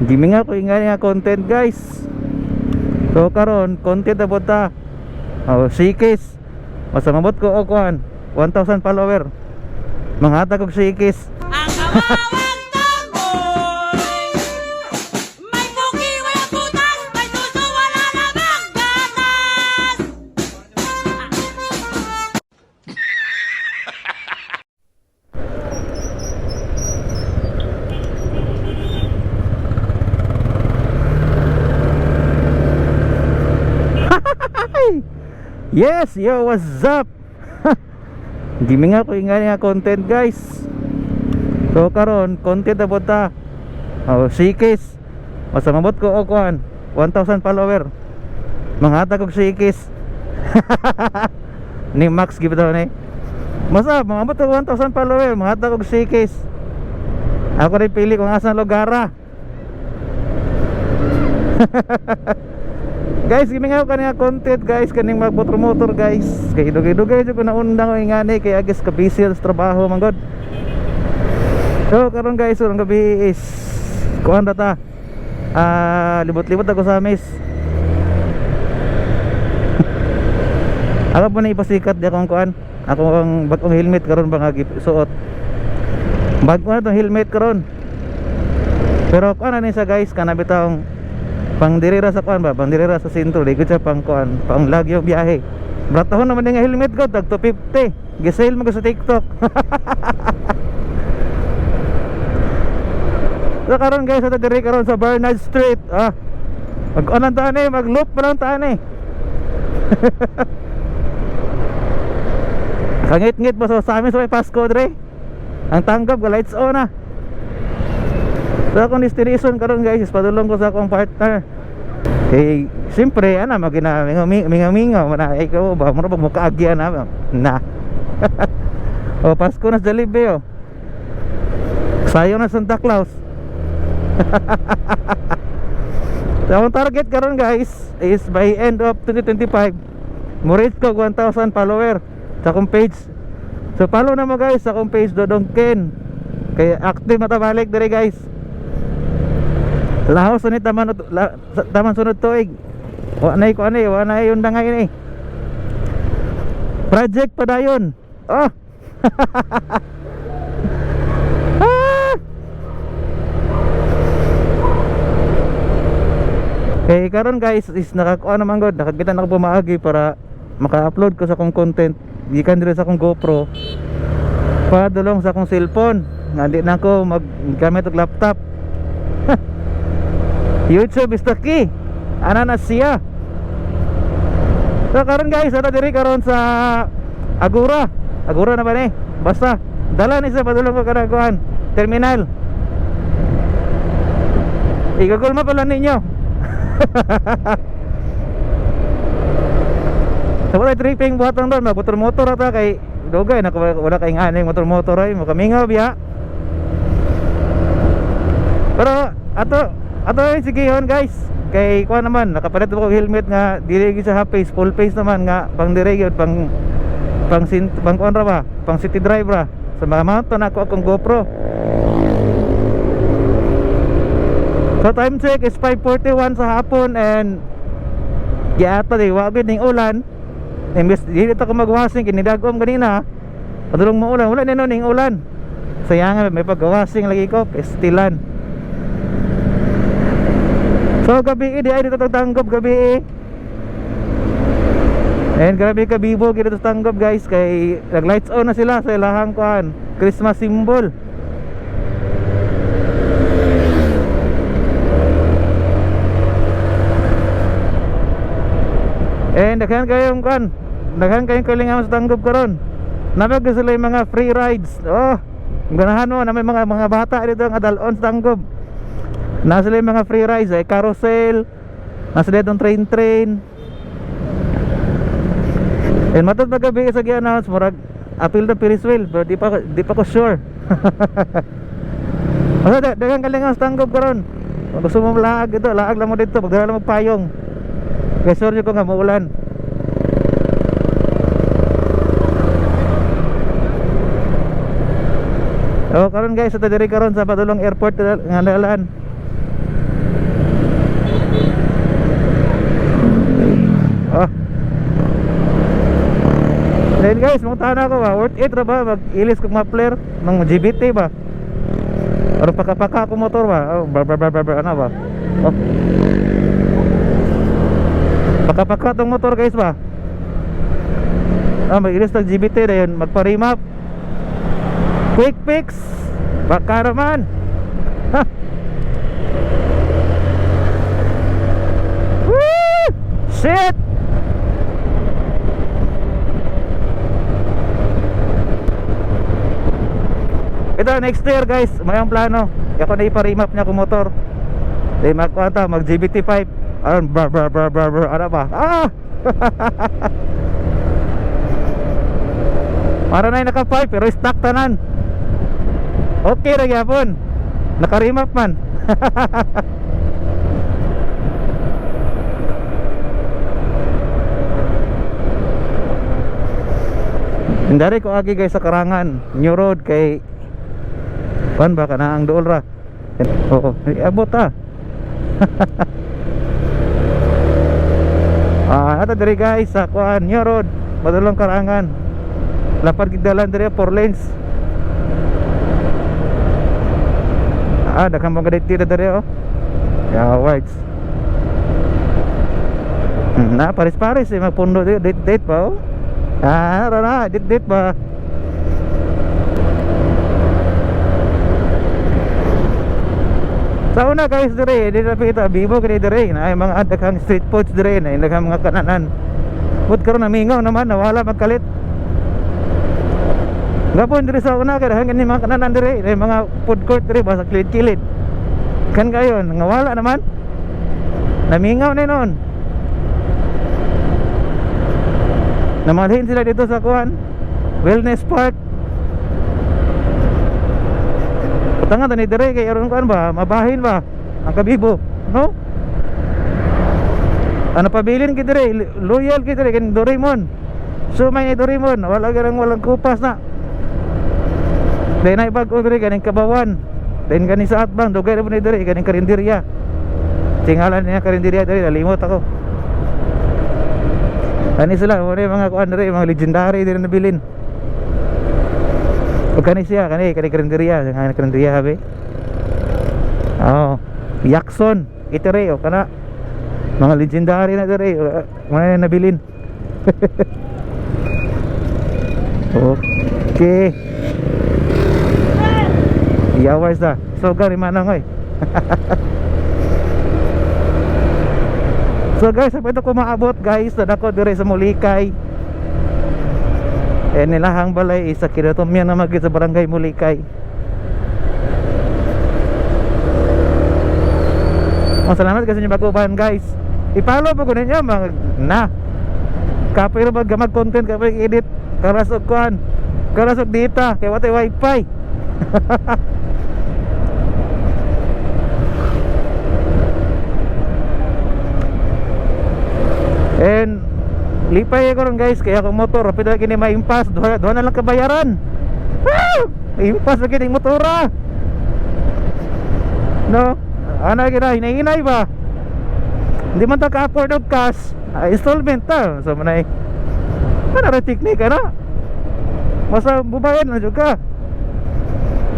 Gimi nga ko nga content guys. So karon content na ta. Sikis. Masamabot ko og 1,000 follower. Manghatag og sikis. Ang kawawang tamboy, may buki walang butas, may suso wala namang gatas. Yes, yo, what's up? Gimi nga ko nga content guys. So karon content na ta. Sikis. Masamabot ko og 1,000 follower. Manghatag og sikis. Ni Max gibitaw ni. Masa mangabot og 1,000 follower, manghatag og sikis. Ako rin pili kung asan lugar. Guys, gimingaw ka nga content guys, kaning magmotor-motor guys. Kay dugay-dugay jud ko naundang ko ingani kay agis ka busy sa trabaho man god. So karon guys, urang gabi is kuan data. Libot-libot ako sa mes. Ako po na ipasikat di akong kuan. Ako ang bagong helmet karon ba nga suot. Bago na tong helmet karon. Pero kuan na ni sa guys, kana bitawng pang dirira sa kuan ba, pang dirira sa sentro, di ko siya pang kuan, pang lagyo biyahe. Bratahon naman yung helmet ko, tag 250. Gisale mo ko sa TikTok. So karon guys, sa diri karon sa Bernard Street, mag-anan taan mag-loop pa lang taan Kangit-ngit ba sa amin sa may Pasko dre. Ang tanggap ko lights on na. So akong destination karon guys is padulong ko sa akong partner. Eh siyempre ana magina minga-minga na ikaw ba mo mo kaagyan na. Oh Pasko na sa Jollibee sayo na Santa Claus. So ang target karon guys is by end of 2025 mo reach ko 1,000 follower sa akong page. So follow na mo guys sa akong page Dodong Ken. Kaya active matabalik dire guys. Lahos ni taman sunod tuig. Wa nay ko ani, wa nay yung dangay ni. Project pa dayon. Okay, karon guys is nakakuha naman god, nakakita na ko pumaagi para maka-upload ko sa akong content gikan dire sa akong GoPro. Padulong sa akong cellphone. Nga di na ako maggamit og laptop. YouTube is the key. Ana na siya. So karon guys, ada diri karon sa Agora. Agora na ba ni? Basta dala ni sa padulong ko kada kuan terminal. Igagol mo pala ninyo. So wala tripping buhatang doon, motor-motor ata kay dugay na wala kay nganing motor-motor ay makamingaw biya. Pero ato sige hon guys. Kay kuha naman nakapalit ko helmet nga dili sa half face, full face naman nga pang dire gyud pang kuan ra ba, pang city drive ra. Sa mga mount na ako akong GoPro. So time check is 5:41 sa hapon and giata di wa gid ning ulan. Imbes dili ta ko magwasing kinidagom kanina. Padulong mo ulan, wala nino ning ulan. Sayang may pagwasing lagi ko, pestilan. So gabi di ay dito tanggap gabi. And grabe ka bibo dito tanggap guys kay nag lights on na sila sa ilahang kuan Christmas symbol. And daghan kayong kuan, daghan kayong kalingawan sa tanggap karon. Napag sila yung mga free rides. Ganahan mo na may mga bata dito ang adalon sa tanggap. Nasa sila yung mga free rides ay carousel, nasa dito train. And matod magabi sa gi-announce murag appeal na Ferris wheel, pero di pa ko sure. Asa dagang kalingawan sa tanggap karon. Kung gusto mo laag lang mo dito, pagdala lang magpayong. Kaya sure ko nga maulan. Karon guys, sa diri karon sa Padulong Airport nga dalan. Then guys, mong na ako ba, worth it ra ba mag-ilis kong muffler ng GBT ba? Or paka-paka ko motor ba? Oh, ano ba? Oh. Paka-paka tong motor guys ba? Mag-ilis ng GBT na yun, magpa-remap. Quick fix. Baka naman. Ha? Woo! Shit! Ito next year guys, may ang plano. Ako na ipa-remap niya kung motor. Di magkwanta, mag GBT5. Aron ano ba? Ah! Para na yung naka-5 pero stock tanan. Okay ra gyapon. Naka-remap man. Hindari ko agi guys sa Karangan, New Road kay pan ba kana ang duol ra. Oo, abot ah. Ato diri guys sa kuan New Road, Madulong Karangan. Lapad gid dalan diri 4 lanes. Daghang mga dito diri oh. Ya words. Na pares-pares magpundo date pa oh. Na, dit ba? Sa una guys dire, di na kita bibo kini dire na ay mga daghang street foods dire na daghang mga kananan. Pud karon namingaw naman nawala magkalit. Gapon dire sa una kay daghang ni mga kananan dire, ay mga food court dire basta kilid-kilid. Kan kayon, nawala naman. Namingaw ni noon. Namalhin sila dito sa kuan Wellness Park. Utangan tani dire kay aron kuan ba, mabahin ba ang kabibo, no? Ano pabilin kay dire, loyal kay dire kay Doraemon. So may Doraemon, wala garang walang kupas na. Dahil na ibag ko dire kaning Kabawan. Dahil kaning sa Atbang, dugay na po ni dire kaning Karinderya. Tingalan niya Karinderya dire, nalimot ako. Kani sila, mga kuan dire, mga legendary dire nabilin. O kani siya, kani Karinderya, kani Karinderya habe. Oh, Yakson, itere o kana. Mga legendary na dire, mga nabilin. Okay. Yawas da. So gari manang oy. So guys, sapito ko maabot guys, na ako dire sa Mulikay. Nilahang balay isa kinatumyan na magit sa barangay Mulikay. Salamat kasi niyo baguban guys. I-follow po ko ninyo mga na. Kapay ra mag content, kapay edit, karasog kuan, karasog data, kay watay wifi. And lipay ko ron guys, kaya akong motor rapid na kini ma-impas, duha na lang kabayaran. Impas na kini motora. No, ana gina hinay ba? Hindi man ta ka-afford og cash, installment ta. So manay ano ra teknik ano? Basta bubayan na jud ka.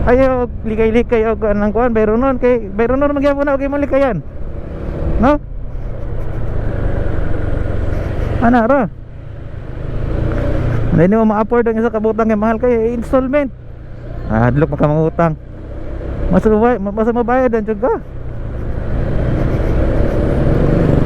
Ayaw likay-likay og anang kuan, bayro nun magyapon na og imong likayan. No? Ana ra. Hindi mo ma-afford ang isa ka butang kay mahal kay installment. Hadlok ka mga utang. Mas mabayad ang jud ka.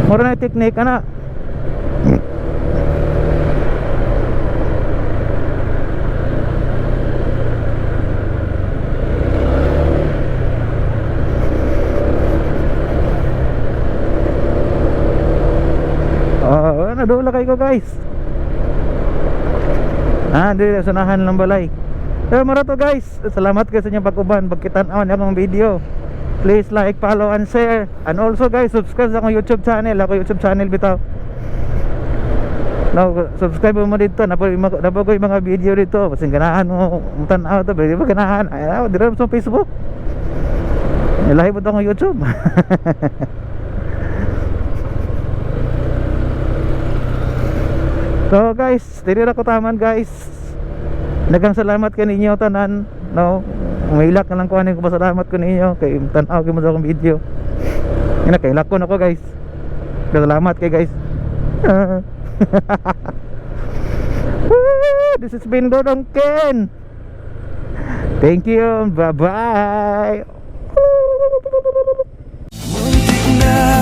Mura na teknik ana. Nadula kayo guys. Di sunahan ng balay. Pero mara to guys. Salamat kayo sa inyong pag-uban, pagkitan-awan akong video. Please like, follow and share. And also guys, subscribe sa akong YouTube channel. Ako YouTube channel bitaw. No, subscribe mo dito. Napo ko yung mga video dito. Kasing ganahan mo tanaw to, di ba ganahan? Ay, dire sa Facebook. Ilahi po akong YouTube. So guys, diri ra ko taman guys. Daghang salamat kaninyo tanan, no. Umailak na lang ko ko pasalamat ko ninyo kay tan-aw gyud mo sa akong video. Ina kay lakon ako guys. Salamat kay guys. This has been Dodong Ken. Thank you. Bye-bye. Muntik na